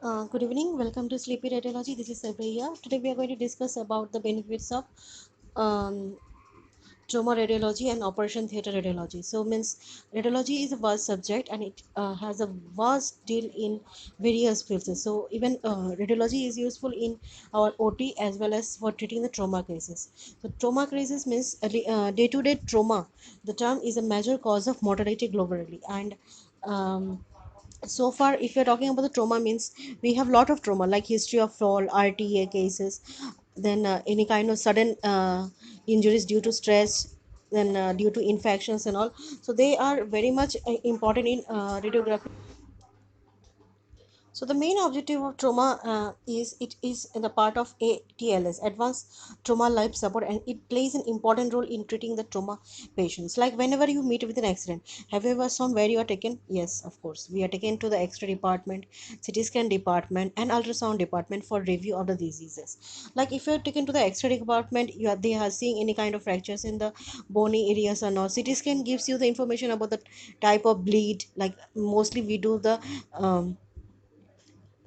Good evening. Welcome to Sleepy Radiology. This is Sabrina. Today we are going to discuss about the benefits of um, trauma radiology and operation theater radiology. So, means radiology is a vast subject and it has a vast deal in various fields. So, even radiology is useful in our OT as well as for treating the trauma cases. So, trauma cases means day-to-day trauma. The term is a major cause of mortality globally, and so far if you're talking about the trauma means we have lot of trauma like history of fall, RTA cases, then any kind of sudden injuries due to stress, then due to infections and all. So they are very much important in radiography. So the main objective of trauma is it is in the part of ATLS, Advanced Trauma Life Support, and it plays an important role in treating the trauma patients. Like whenever you meet with an accident, have you ever seen where you are taken? Yes, of course. We are taken to the X-ray department, CT scan department, and ultrasound department for review of the diseases. Like if you are taken to the X-ray department, they are seeing any kind of fractures in the bony areas or not. CT scan gives you the information about the type of bleed. Like mostly we do the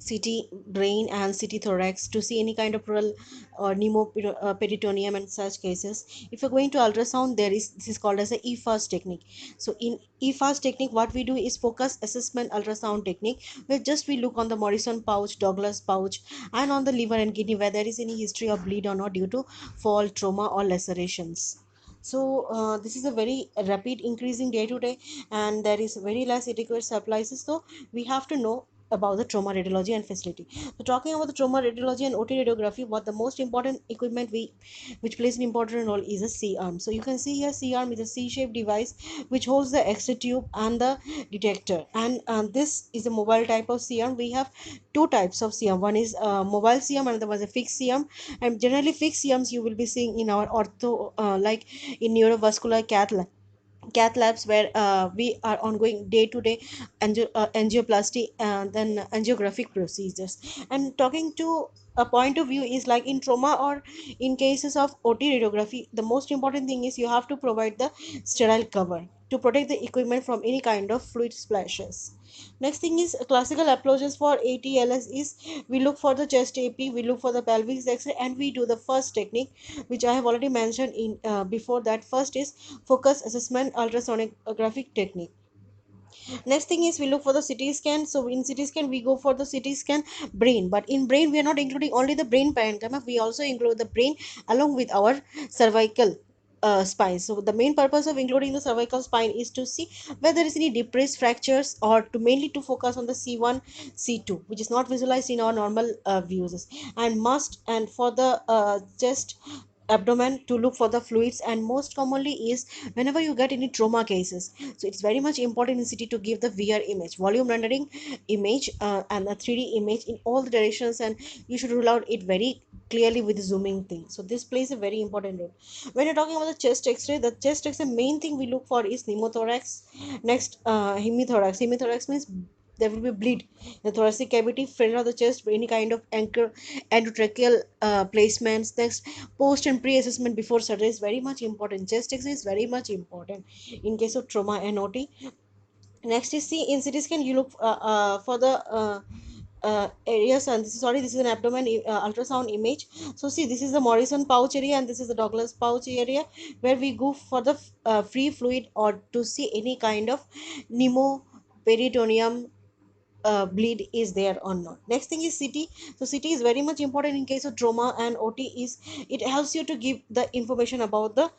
CT brain and CT thorax to see any kind of pleural or pneumoperitoneum and such cases. If you're going to ultrasound, there is this is called as a EFAST technique. So in EFAST technique, what we do is focus assessment ultrasound technique, where just we look on the Morrison pouch, Douglas pouch, and on the liver and kidney where there is any history of bleed or not due to fall, trauma, or lacerations. So this is a very rapid increasing day to day, and there is very less adequate supplies. So we have to know about the trauma radiology and facility. So talking about the trauma radiology and OT radiography, what the most important equipment we which plays an important role is a C arm. So you can see here C arm is a C-shaped device which holds the X-ray tube and the detector. And this is a mobile type of C arm. We have two types of C arm. One is mobile C arm, and another was a fixed C arm. And generally fixed C arms you will be seeing in our ortho, like in neurovascular cath labs where we are ongoing day to day angioplasty and then angiographic procedures. And talking to a point of view is like in trauma or in cases of OT radiography, the most important thing is you have to provide the sterile cover to protect the equipment from any kind of fluid splashes. Next thing is classical approaches for ATLS is we look for the chest AP, we look for the pelvic X-ray, and we do the first technique which I have already mentioned in before that. First is focus assessment ultrasonographic technique. Next thing is we look for the CT scan. So in CT scan we go for the CT scan brain, but in brain we are not including only the brain parenchyma, we also include the brain along with our cervical spine. So the main purpose of including the cervical spine is to see whether there is any depressed fractures, or to mainly to focus on the C1 C2 which is not visualized in our normal views, and must and for the chest abdomen to look for the fluids. And most commonly is whenever you get any trauma cases, so it's very much important in city to give the VR image, volume rendering image, and a 3D image in all the directions, and you should rule out it very clearly with zooming thing. So this plays a very important role. When you're talking about the chest x-ray, the chest x-ray main thing we look for is pneumothorax. Next hemithorax means there will be bleed in the thoracic cavity, front of the chest, any kind of anchor endotracheal placements. Next, post and pre-assessment before surgery is very much important. Chest x-ray is very much important in case of trauma and OT. Next is see in CT scan you look for the areas, and this is an abdomen ultrasound image. So see, this is the Morrison pouch area and this is the Douglas pouch area where we go for the free fluid or to see any kind of pneumoperitoneum bleed is there or not. Next thing is CT. So CT is very much important in case of trauma and OT. Is it helps you to give the information about the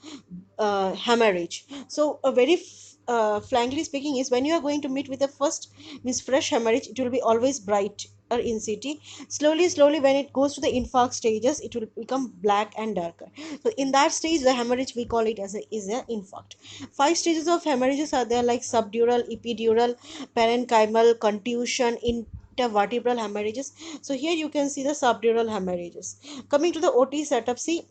hemorrhage. So a very frankly speaking is when you are going to meet with the first means fresh hemorrhage, it will be always bright in CT. Slowly when it goes to the infarct stages, it will become black and darker. So in that stage the hemorrhage we call it as a is a infarct. Five stages of hemorrhages are there, like subdural, epidural, parenchymal, contusion, intervertebral hemorrhages. So here you can see the subdural hemorrhages. Coming to the OT setup, see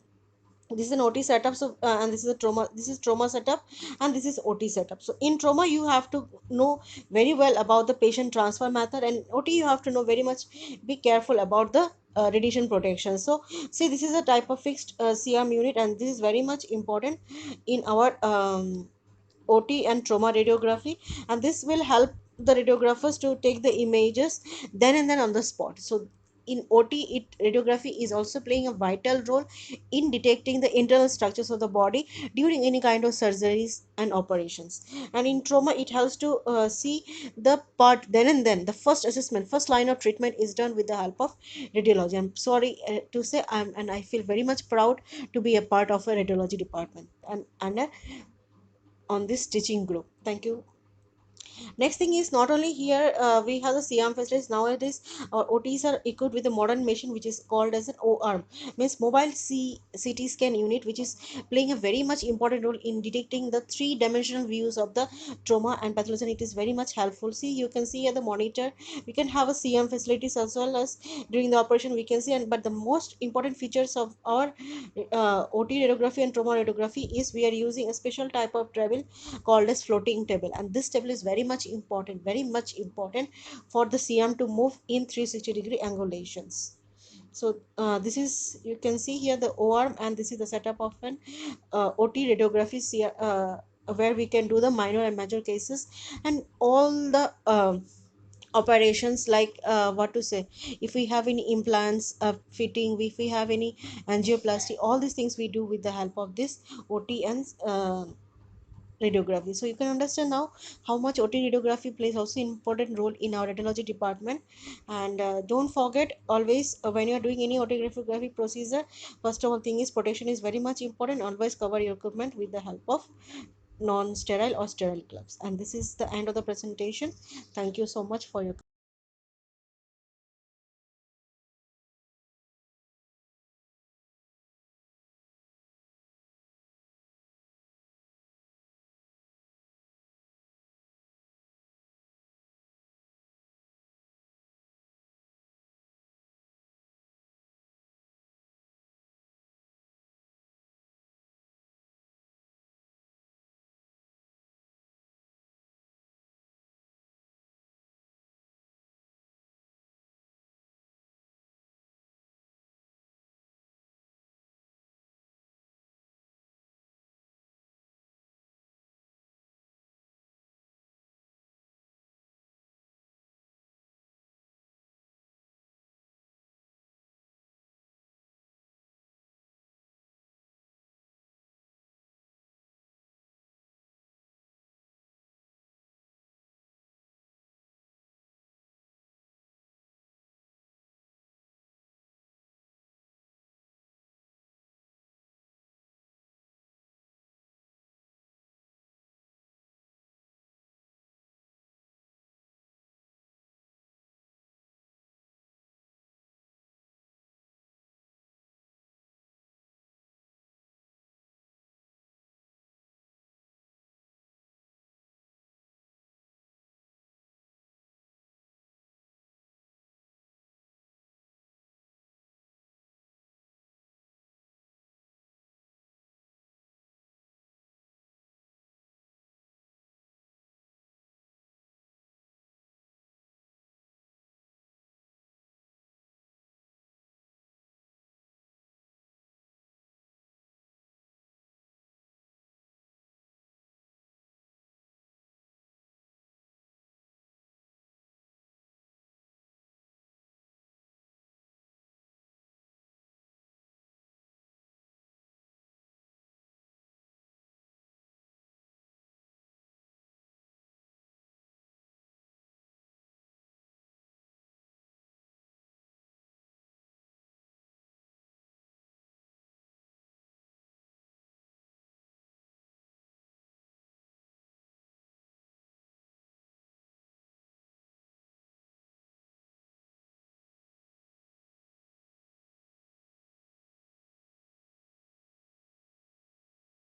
this is an OT setup. So and this is a trauma, this is trauma setup, and this is OT setup. So in trauma you have to know very well about the patient transfer method, and OT you have to know very much, be careful about the radiation protection. So see, this is a type of fixed CM unit, and this is very much important in our OT and trauma radiography, and this will help the radiographers to take the images then and then on the spot. So in OT, radiography is also playing a vital role in detecting the internal structures of the body during any kind of surgeries and operations. And in trauma, it helps to see the part then and then. The first assessment, first line of treatment is done with the help of radiology. I'm sorry to say, and I feel very much proud to be a part of a radiology department and on this teaching group. Thank you. Next thing is, not only here we have the CM facilities nowadays. OTs are equipped with a modern machine which is called as an OARM, means mobile CT scan unit, which is playing a very much important role in detecting the three-dimensional views of the trauma and pathology. And it is very much helpful. See, you can see at the monitor, we can have a CM facilities as well as during the operation we can see. And but the most important features of our OT radiography and trauma radiography is we are using a special type of travel called as floating table, and this table is very much important for the CM to move in 360-degree angulations. So this is, you can see here the OARM, and this is the setup of an OT radiography where we can do the minor and major cases and all the operations, like what to say, if we have any implants fitting, if we have any angioplasty, all these things we do with the help of this OT and radiography. So you can understand now how much OT radiography plays also important role in our radiology department. And don't forget always, when you are doing any OT radiography procedure, first of all thing is protection is very much important. Always cover your equipment with the help of non-sterile or sterile gloves. And this is the end of the presentation. Thank you so much for your